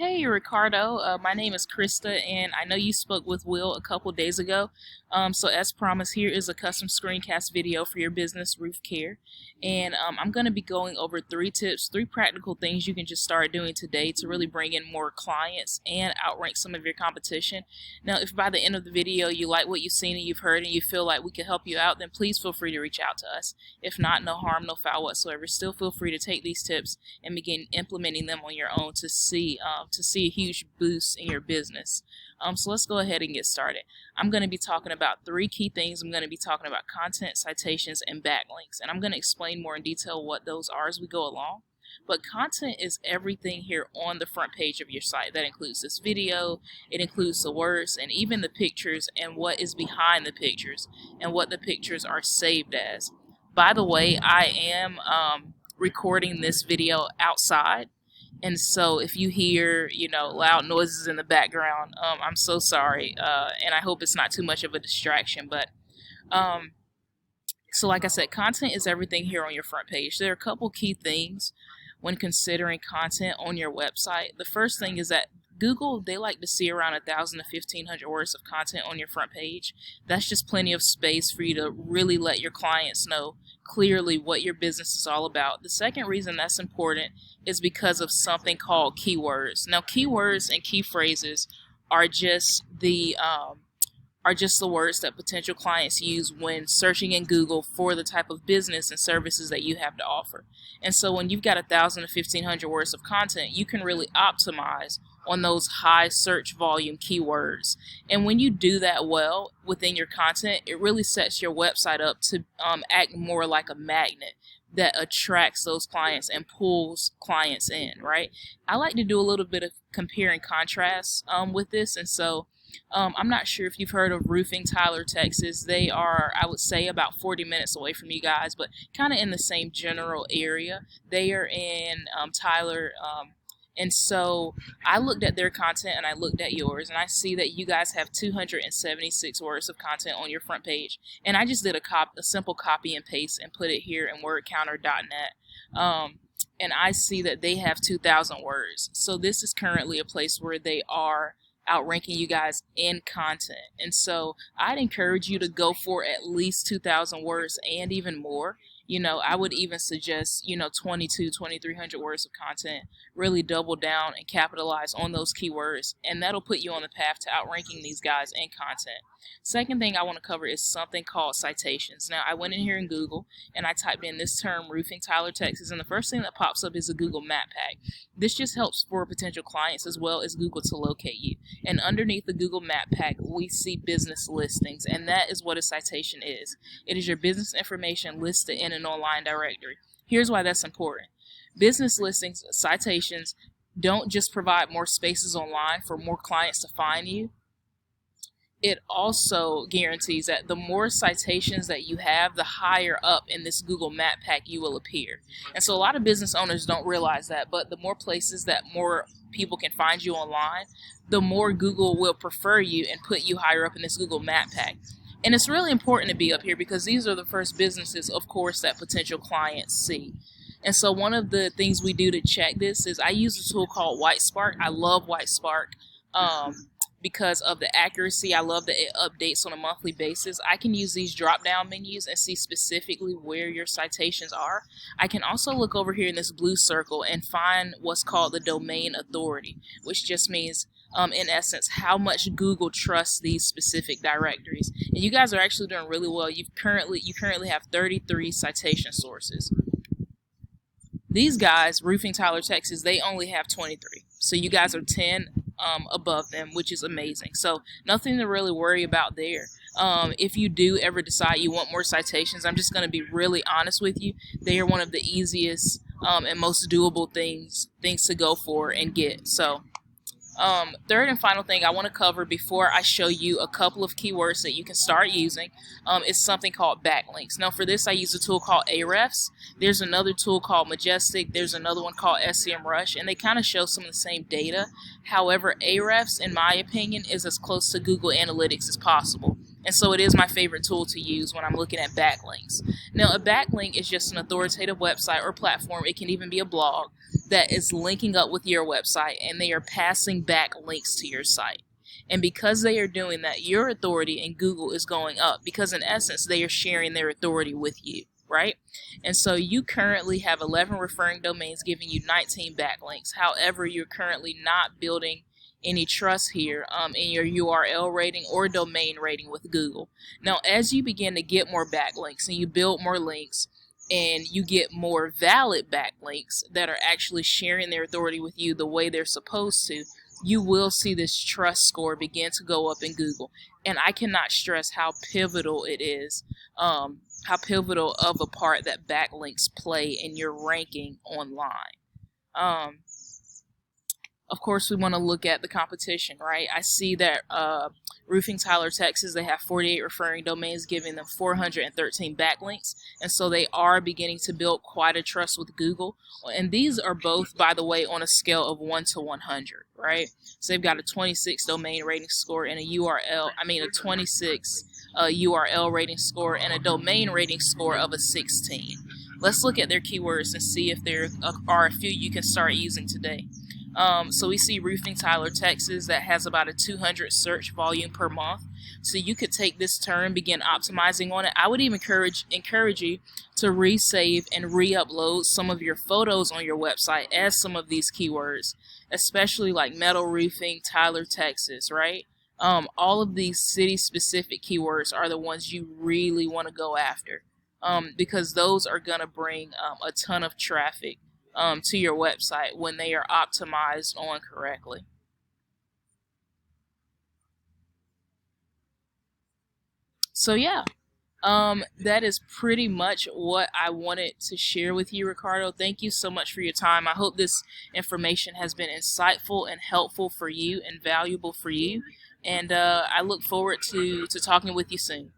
Hey Ricardo, my name is Krista, and I know you spoke with Will a couple days ago. So as promised, here is a custom screencast video for your business, RoofCare, and I'm going to be going over three tips, three practical things you can just start doing today to really bring in more clients and outrank some of your competition. Now, if by the end of the video you like what you've seen and you've heard, and you feel like we can help you out, then please feel free to reach out to us. If not, no harm, no foul whatsoever. Still feel free to take these tips and begin implementing them on your own to see a huge boost in your business. So let's go ahead and get started. I'm going to be talking about three key things. I'm going to be talking about content, citations, and backlinks, and I'm going to explain more in detail what those are as we go along. But content is everything here on the front page of your site. That includes this video, it includes the words, and even the pictures and what is behind the pictures and what the pictures are saved as. By the way, I am recording this video outside, and so if you hear, loud noises in the background, I'm so sorry, and I hope it's not too much of a distraction. But so like I said, content is everything here on your front page. There are a couple key things when considering content on your website. The first thing is that Google, they like to see around 1,000 to 1,500 words of content on your front page. That's just plenty of space for you to really let your clients know clearly what your business is all about. The second reason that's important is because of something called keywords. Now, keywords and key phrases are just the words that potential clients use when searching in Google for the type of business and services that you have to offer. And so when you've got 1,000 to 1,500 words of content, you can really optimize on those high search volume keywords. And when you do that well within your content, it really sets your website up to act more like a magnet that attracts those clients and pulls clients in, right? I like to do a little bit of compare and contrast with this. And so I'm not sure if you've heard of Roofing Tyler, Texas. They are, I would say, about 40 minutes away from you guys, but kind of in the same general area. They are in Tyler, and so I looked at their content and I looked at yours, and I see that you guys have 276 words of content on your front page. And I just did a simple copy and paste and put it here in wordcounter.net. And I see that they have 2,000 words. So this is currently a place where they are outranking you guys in content. And so I'd encourage you to go for at least 2,000 words and even more. I would even suggest, 2,300 words of content. Really double down and capitalize on those keywords, and that'll put you on the path to outranking these guys in content. Second thing I want to cover is something called citations. Now, I went in here in Google and I typed in this term, Roofing Tyler, Texas, and the first thing that pops up is a Google map pack. This just helps for potential clients as well as Google to locate you. And underneath the Google map pack, we see business listings, and that is what a citation is. It is your business information listed in an online directory. Here's why that's important. Business listings, citations, don't just provide more spaces online for more clients to find you. It also guarantees that the more citations that you have, the higher up in this Google map pack you will appear. And so a lot of business owners don't realize that, but the more places that more people can find you online, the more Google will prefer you and put you higher up in this Google map pack. And it's really important to be up here because these are the first businesses, of course, that potential clients see. And so one of the things we do to check this is I use a tool called WhiteSpark. I love WhiteSpark because of the accuracy. I love that it updates on a monthly basis. I can use these drop-down menus and see specifically where your citations are. I can also look over here in this blue circle and find what's called the domain authority, which just means in essence, how much Google trusts these specific directories. And you guys are actually doing really well. You currently have 33 citation sources. These guys, Roofing Tyler, Texas, they only have 23. So you guys are 10 above them, which is amazing. So nothing to really worry about there. If you do ever decide you want more citations, I'm just going to be really honest with you. They are one of the easiest and most doable things to go for and get. So third and final thing I want to cover before I show you a couple of keywords that you can start using is something called backlinks. Now for this I use a tool called Ahrefs. There's another tool called Majestic. There's another one called SEMrush, and they kind of show some of the same data. However, Ahrefs, in my opinion, is as close to Google Analytics as possible. And so it is my favorite tool to use when I'm looking at backlinks. Now, a backlink is just an authoritative website or platform. It can even be a blog that is linking up with your website, and they are passing back links to your site. And because they are doing that, your authority in Google is going up, because in essence, they are sharing their authority with you, right? And so you currently have 11 referring domains giving you 19 backlinks. However, you're currently not building any trust here in your URL rating or domain rating with Google. Now, as you begin to get more backlinks and you build more links and you get more valid backlinks that are actually sharing their authority with you the way they're supposed to, you will see this trust score begin to go up in Google. And I cannot stress how pivotal it is, how pivotal of a part that backlinks play in your ranking online. Of course, we want to look at the competition, right? I see that Roofing Tyler, Texas, they have 48 referring domains giving them 413 backlinks. And so they are beginning to build quite a trust with Google. And these are both, by the way, on a scale of 1 to 100, right? So they've got a 26 domain rating score and a 26 URL rating score and a domain rating score of a 16. Let's look at their keywords and see if there are a few you can start using today. So we see Roofing Tyler, Texas, that has about a 200 search volume per month. So you could take this term, begin optimizing on it. I would even encourage you to resave and re-upload some of your photos on your website as some of these keywords, especially like metal roofing, Tyler, Texas, right? All of these city-specific keywords are the ones you really want to go after, because those are going to bring a ton of traffic to your website when they are optimized on correctly. So yeah, that is pretty much what I wanted to share with you, Ricardo. Thank you so much for your time. I hope this information has been insightful and helpful for you and valuable for you. And I look forward to talking with you soon.